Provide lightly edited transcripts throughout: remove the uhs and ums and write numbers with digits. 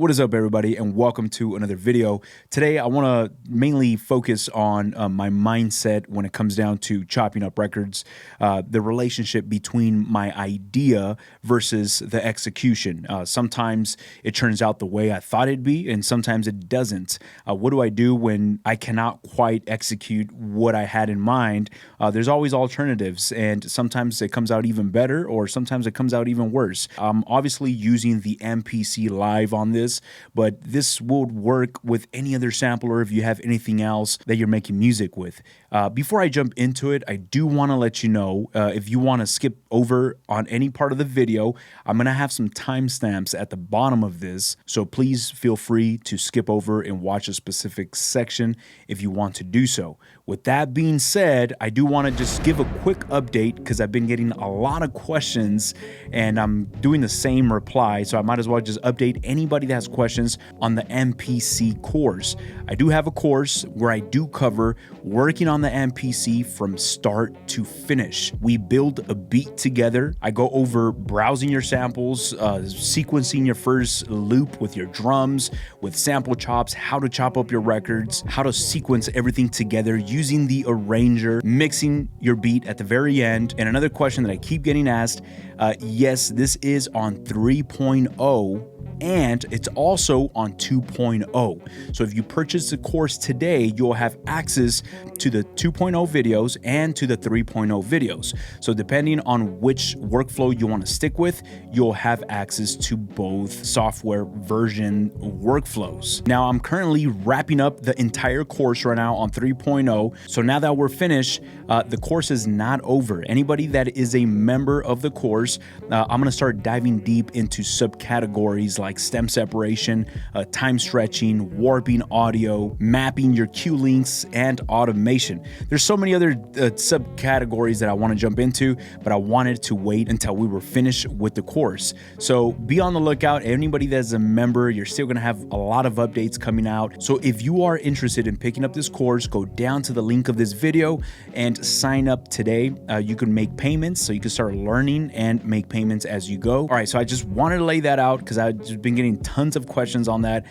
What is up, everybody, and welcome to another video. Today, I want to mainly focus on my mindset when it comes down to chopping up records, the relationship between my idea versus the execution. Sometimes it turns out the way I thought it'd be, and sometimes it doesn't. What do I do when I cannot quite execute what I had in mind? There's always alternatives, and sometimes it comes out even better, or sometimes it comes out even worse. I'm obviously using the MPC Live on this, but this would work with any other sampler if you have anything else that you're making music with. Before I jump into it, I do want to let you know, if you want to skip over on any part of the video, I'm going to have some timestamps at the bottom of this, so please feel free to skip over and watch a specific section if you want to do so. With that being said, I do want to just give a quick update because I've been getting a lot of questions and I'm doing the same reply, so I might as well just update anybody that has questions on the MPC course. I do have a course where I do cover working on the MPC from start to finish. We build a beat together. I go over browsing your samples, sequencing your first loop with your drums, with sample chops, how to chop up your records, how to sequence everything together using the Arranger, mixing your beat at the very end. And another question that I keep getting asked, yes, this is on 3.0. and it's also on 2.0. So if you purchase the course today, you'll have access to the 2.0 videos and to the 3.0 videos. So depending on which workflow you want to stick with, you'll have access to both software version workflows. Now, I'm currently wrapping up the entire course right now on 3.0. So now that we're finished, the course is not over. Anybody that is a member of the course, I'm going to start diving deep into subcategories like stem separation, time stretching, warping audio, mapping your cue links, and automation. There's so many other subcategories that I want to jump into, but I wanted to wait until we were finished with the course. So be on the lookout. Anybody that's a member, you're still going to have a lot of updates coming out. So if you are interested in picking up this course, go down to the link of this video and sign up today. You can make payments, so you can start learning and make payments as you go. All right, so I just wanted to lay that out because I've just been getting tons of questions on that.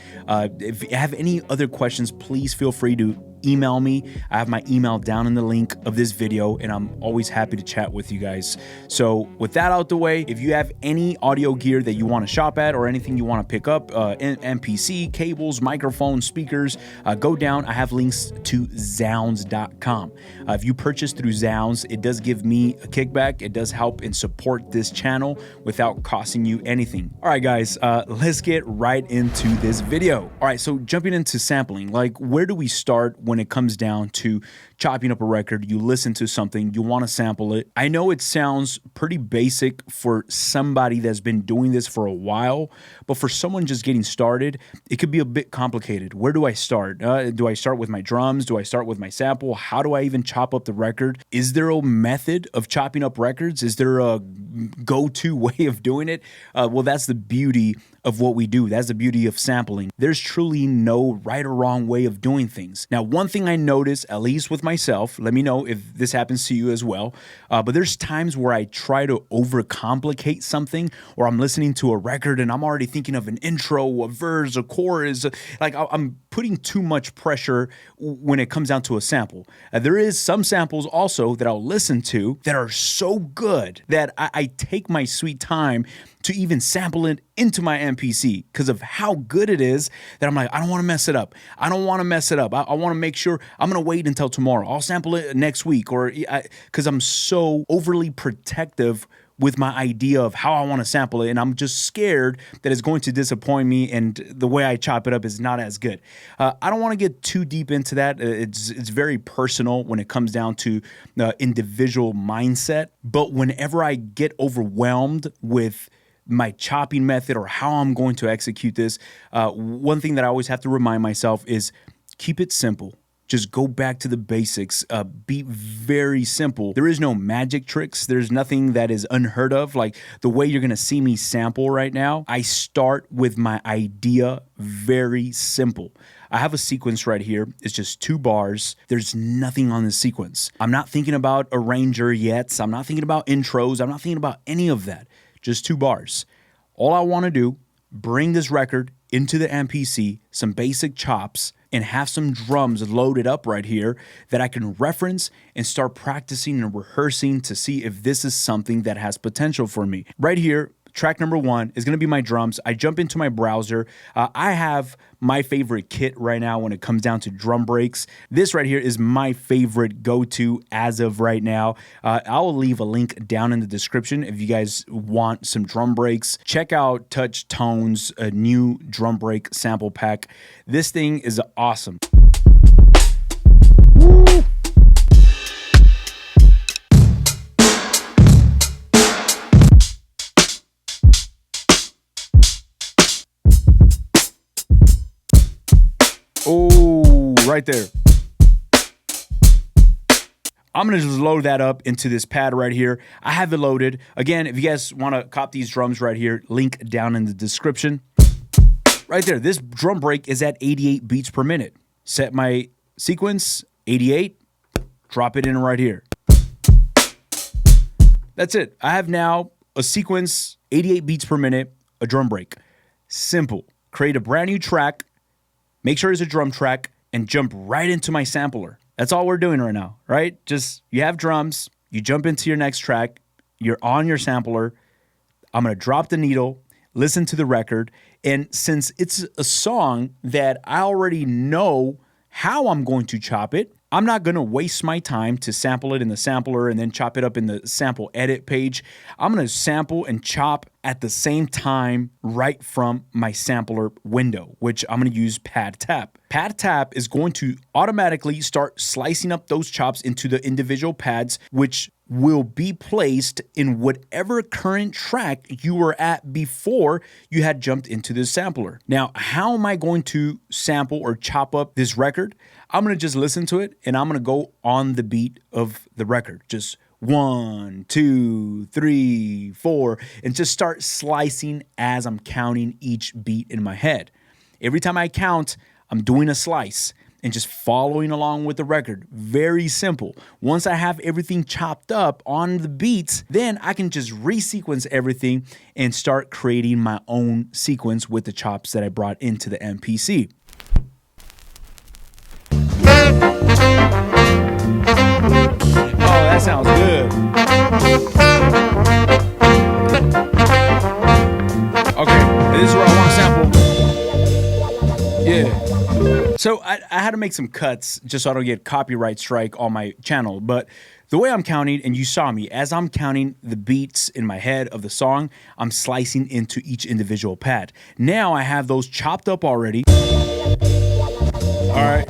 If you have any other questions, please feel free to email me. I have my email down in the link of this video, and I'm always happy to chat with you guys. So with that out the way, if you have any audio gear that you want to shop at or anything you want to pick up, MPC, cables, microphones, speakers, go down. I have links to Zzounds.com. If you purchase through Zzounds, it does give me a kickback. It does help and support this channel without costing you anything. All right, guys, let's get right into this video. All right, so jumping into sampling, like where do we start when it comes down to chopping up a record? You listen to something, you want to sample it. I know it sounds pretty basic for somebody that's been doing this for a while, but for someone just getting started, it could be a bit complicated. Where do I start? Do I start with my drums? Do I start with my sample? How do I even chop up the record? Is there a method of chopping up records? Is there a go-to way of doing it? Well, that's the beauty of what we do. That's the beauty of sampling. There's truly no right or wrong way of doing things. Now, one thing I notice, at least with myself, let me know if this happens to you as well, but there's times where I try to overcomplicate something, or I'm listening to a record and I'm already thinking of an intro, a verse, a chorus. Like I'm putting too much pressure when it comes down to a sample. There is some samples also that I'll listen to that are so good that I take my sweet time to even sample it into my MPC because of how good it is, that I'm like, I don't want to mess it up. I don't want to mess it up. I want to make sure I'm going to wait until tomorrow. I'll sample it next week, or because I'm so overly protective with my idea of how I want to sample it, and I'm just scared that it's going to disappoint me and the way I chop it up is not as good. I don't want to get too deep into that. It's very personal when it comes down to individual mindset, but whenever I get overwhelmed with my chopping method or how I'm going to execute this, one thing that I always have to remind myself is keep it simple. Just go back to the basics. Be very simple. There is no magic tricks. There's nothing that is unheard of. Like the way you're going to see me sample right now, I start with my idea very simple. I have a sequence right here. It's just 2 bars. There's nothing on the sequence. I'm not thinking about Arranger yet. I'm not thinking about intros. I'm not thinking about any of that. Just 2 bars. All I want to do, bring this record into the MPC, some basic chops, and have some drums loaded up right here that I can reference and start practicing and rehearsing to see if this is something that has potential for me. Right here, track number 1 is going to be my drums. I jump into my browser. I have my favorite kit right now when it comes down to drum breaks. This right here is my favorite go-to as of right now. I'll leave a link down in the description if you guys want some drum breaks. Check out Touch Tone's new drum break sample pack. This thing is awesome. Woo! Oh, right there. I'm going to just load that up into this pad right here. I have it loaded. Again, if you guys want to cop these drums right here, link down in the description. Right there, this drum break is at 88 beats per minute. Set my sequence, 88, drop it in right here. That's it. I have now a sequence, 88 beats per minute, a drum break. Simple. Create a brand new track. Make sure it's a drum track and jump right into my sampler. That's all we're doing right now, right? Just you have drums, you jump into your next track, you're on your sampler. I'm going to drop the needle, listen to the record. And since it's a song that I already know how I'm going to chop it, I'm not going to waste my time to sample it in the sampler and then chop it up in the sample edit page. I'm going to sample and chop at the same time right from my sampler window, which I'm going to use Pad Tap. Pad Tap is going to automatically start slicing up those chops into the individual pads, which will be placed in whatever current track you were at before you had jumped into the sampler. Now, how am I going to sample or chop up this record? I'm going to just listen to it and I'm going to go on the beat of the record. Just 1, 2, 3, 4, and just start slicing as I'm counting each beat in my head. Every time I count, I'm doing a slice and just following along with the record. Very simple. Once I have everything chopped up on the beats, then I can just resequence everything and start creating my own sequence with the chops that I brought into the MPC. Oh, that sounds good. Okay, this is where I want to sample. Yeah. So I had to make some cuts just so I don't get copyright strike on my channel. But the way I'm counting, and you saw me, as I'm counting the beats in my head of the song, I'm slicing into each individual pad. Now I have those chopped up already. All right.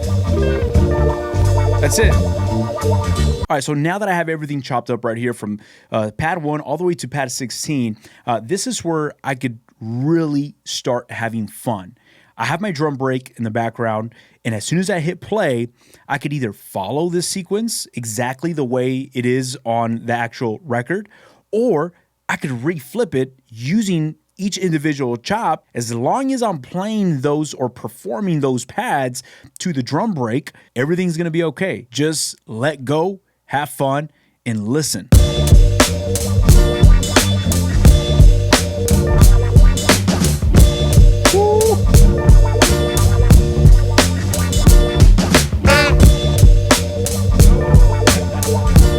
That's it. All right, so now that I have everything chopped up right here from pad 1 all the way to pad 16, this is where I could really start having fun. I have my drum break in the background, and as soon as I hit play, I could either follow this sequence exactly the way it is on the actual record, or I could reflip it using each individual chop. As long as I'm playing those or performing those pads to the drum break, everything's gonna be okay. Just let go, have fun, and listen.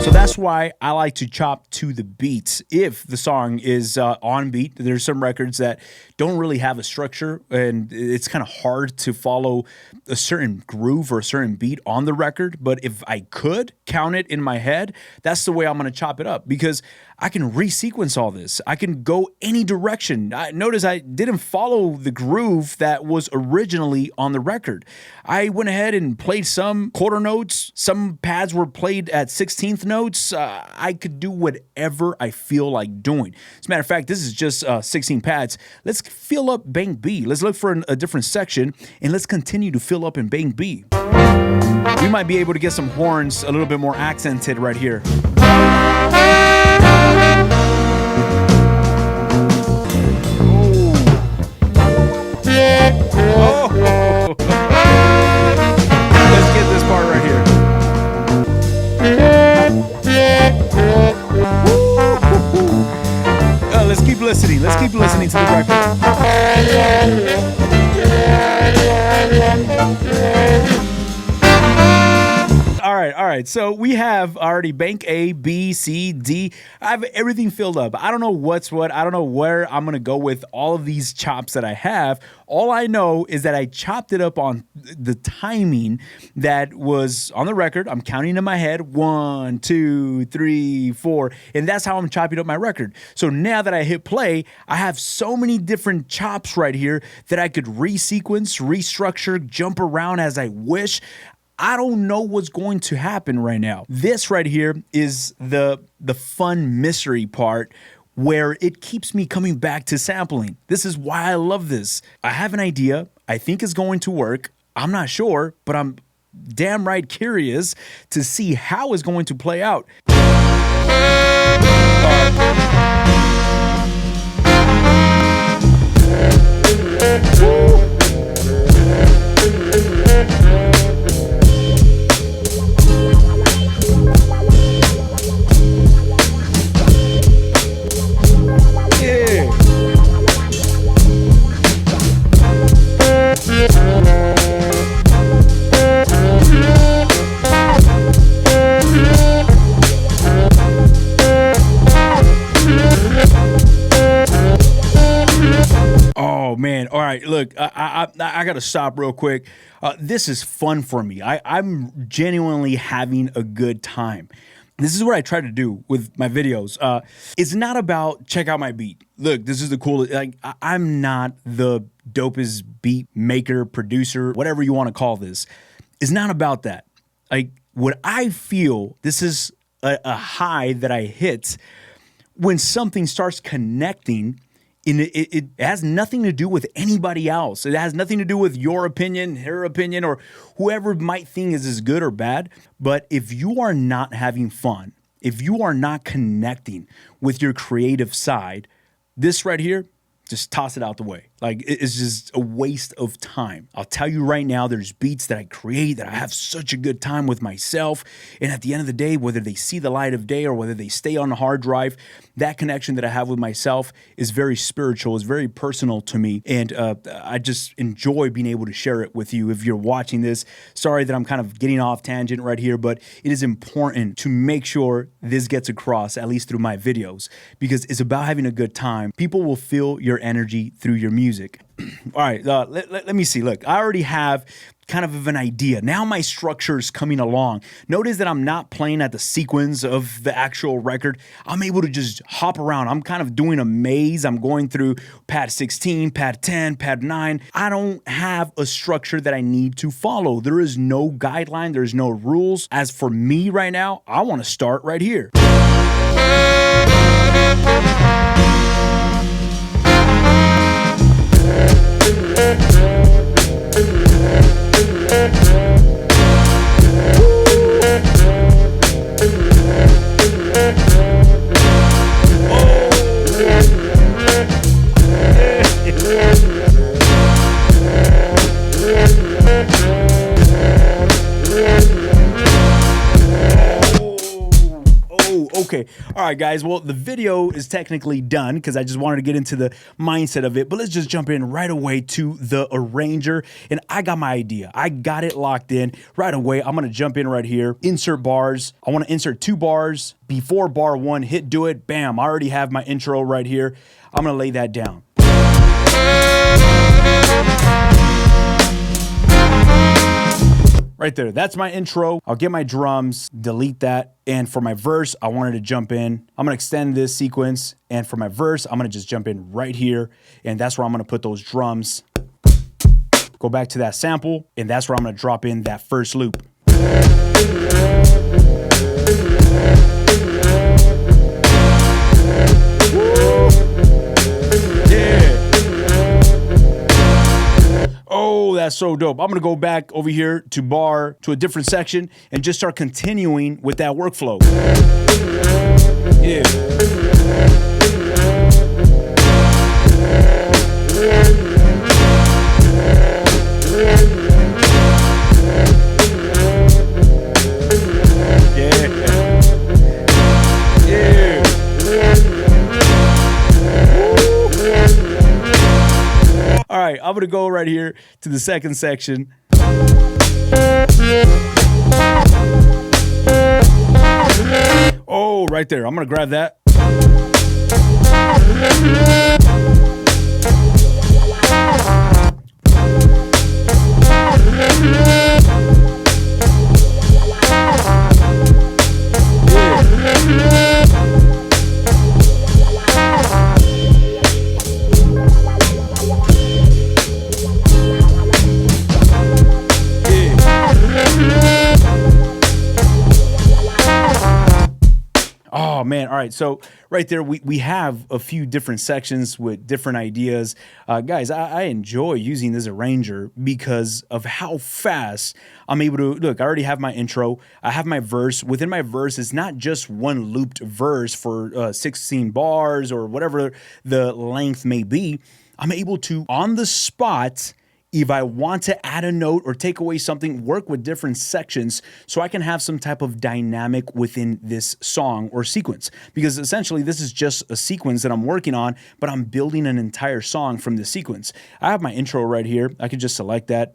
So that's why I like to chop to the beats. If the song is on beat, there's some records that don't really have a structure and it's kind of hard to follow a certain groove or a certain beat on the record. But if I could count it in my head, that's the way I'm going to chop it up, because I can resequence all this. I can go any direction. Notice I didn't follow the groove that was originally on the record. I went ahead and played some quarter notes. Some pads were played at 16th notes. I could do whatever I feel like doing. As a matter of fact, this is just 16 pads. Let's fill up bank B. Let's look for a different section, and let's continue to fill up in bank B. We might be able to get some horns a little bit more accented right here. Oh. Let's get this part right here. Let's keep listening. Let's keep listening to the record. right. So we have already bank A, B, C, D. I have everything filled up. I don't know what's what. I don't know where I'm going to go with all of these chops that I have. All I know is that I chopped it up on the timing that was on the record. I'm counting in my head, 1, 2, 3, 4, and that's how I'm chopping up my record. So now that I hit play, I have so many different chops right here that I could resequence, restructure, jump around as I wish. I don't know what's going to happen right now. This right here is the fun mystery part where it keeps me coming back to sampling. This is why I love this. I have an idea. I think it's going to work. I'm not sure, but I'm damn right curious to see how it's going to play out. Oh man! All right, look, I gotta stop real quick. This is fun for me. I'm genuinely having a good time. This is what I try to do with my videos. It's not about check out my beat. Look, this is the coolest. Like I'm not the dopest beat maker, producer, whatever you want to call this. It's not about that. Like what I feel, this is a high that I hit when something starts connecting. It has nothing to do with anybody else. It has nothing to do with your opinion, her opinion, or whoever might think is as good or bad. But if you are not having fun, if you are not connecting with your creative side, this right here, just toss it out the way. Like it's just a waste of time. I'll tell you right now, there's beats that I create that I have such a good time with myself. And at the end of the day, whether they see the light of day or whether they stay on the hard drive, that connection that I have with myself is very spiritual, is very personal to me. And I just enjoy being able to share it with you. If you're watching this, sorry that I'm kind of getting off tangent right here, but it is important to make sure this gets across, at least through my videos, because it's about having a good time. People will feel your energy through your music. All right, let me see. Look, I already have kind of an idea. Now my structure is coming along. Notice that I'm not playing at the sequence of the actual record. I'm able to just hop around. I'm kind of doing a maze. I'm going through pad 16, pad 10, pad 9. I don't have a structure that I need to follow. There is no guideline. There's no rules. As for me right now, I want to start right here. Okay. All right, guys. Well, the video is technically done because I just wanted to get into the mindset of it. But let's just jump in right away to the arranger. And I got my idea. I got it locked in right away. I'm going to jump in right here. Insert bars. I want to insert 2 bars. Before bar 1, hit do it. Bam. I already have my intro right here. I'm going to lay that down. Right there, that's my intro. I'll get my drums, delete that. And for my verse, I wanted to jump in. I'm gonna extend this sequence. And for my verse, I'm gonna just jump in right here. And that's where I'm gonna put those drums. Go back to that sample. And that's where I'm gonna drop in that first loop. Oh, that's so dope. I'm going to go back over here to a different section and just start continuing with that workflow. Yeah. All right, I'm gonna go right here to the second section. Oh, right there. I'm going to grab that. Oh man, all right, so right there we have a few different sections with different ideas. Guys, I enjoy using this arranger because of how fast I'm able to, look, I already have my intro, I have my verse. Within my verse, it's not just one looped verse for 16 bars or whatever the length may be. I'm able to, on the spot, if I want to add a note or take away something, work with different sections so I can have some type of dynamic within this song or sequence. Because essentially this is just a sequence that I'm working on, but I'm building an entire song from this sequence. I have my intro right here. I could just select that,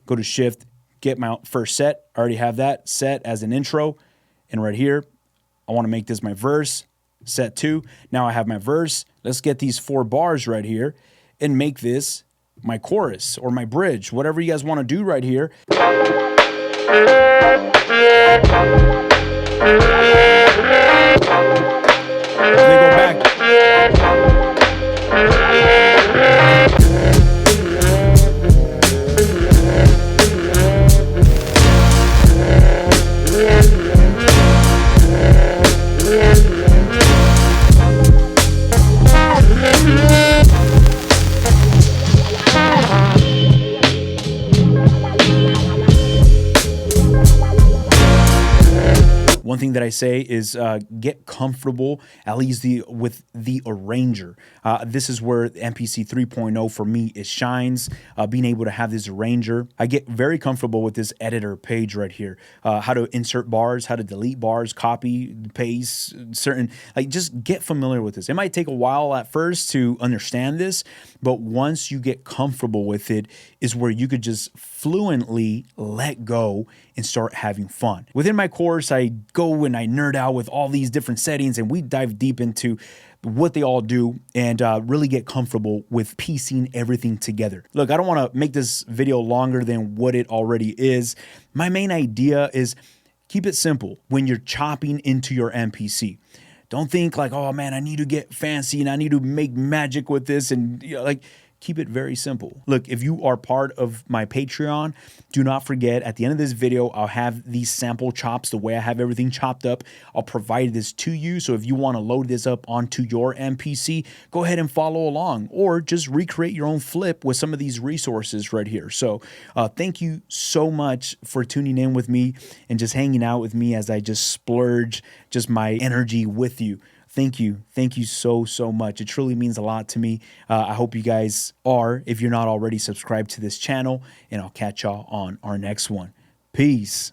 go to Shift, get my first set. I already have that set as an intro. And right here, I want to make this my verse, set 2. Now I have my verse. Let's get these 4 bars right here and make this my chorus or my bridge, whatever you guys want to do right here. They go back. One thing that I say is get comfortable, at least with the arranger. This is where MPC 3.0 for me it shines, being able to have this arranger. I get very comfortable with this editor page right here. How to insert bars, how to delete bars, copy, paste, certain, like just get familiar with this. It might take a while at first to understand this, but once you get comfortable with it is where you could just fluently let go and start having fun. Within my course, I go and I nerd out with all these different settings and we dive deep into what they all do and really get comfortable with piecing everything together. Look, I don't want to make this video longer than what it already is. My main idea is keep it simple when you're chopping into your MPC. Don't think like, oh man, I need to get fancy and I need to make magic with this, and you know, like, keep it very simple. Look, if you are part of my Patreon, do not forget at the end of this video, I'll have these sample chops, the way I have everything chopped up. I'll provide this to you. So if you want to load this up onto your MPC, go ahead and follow along or just recreate your own flip with some of these resources right here. So thank you so much for tuning in with me and just hanging out with me as I just splurge just my energy with you. Thank you. Thank you so, so much. It truly means a lot to me. I hope you guys are, if you're not already subscribed to this channel, and I'll catch y'all on our next one. Peace.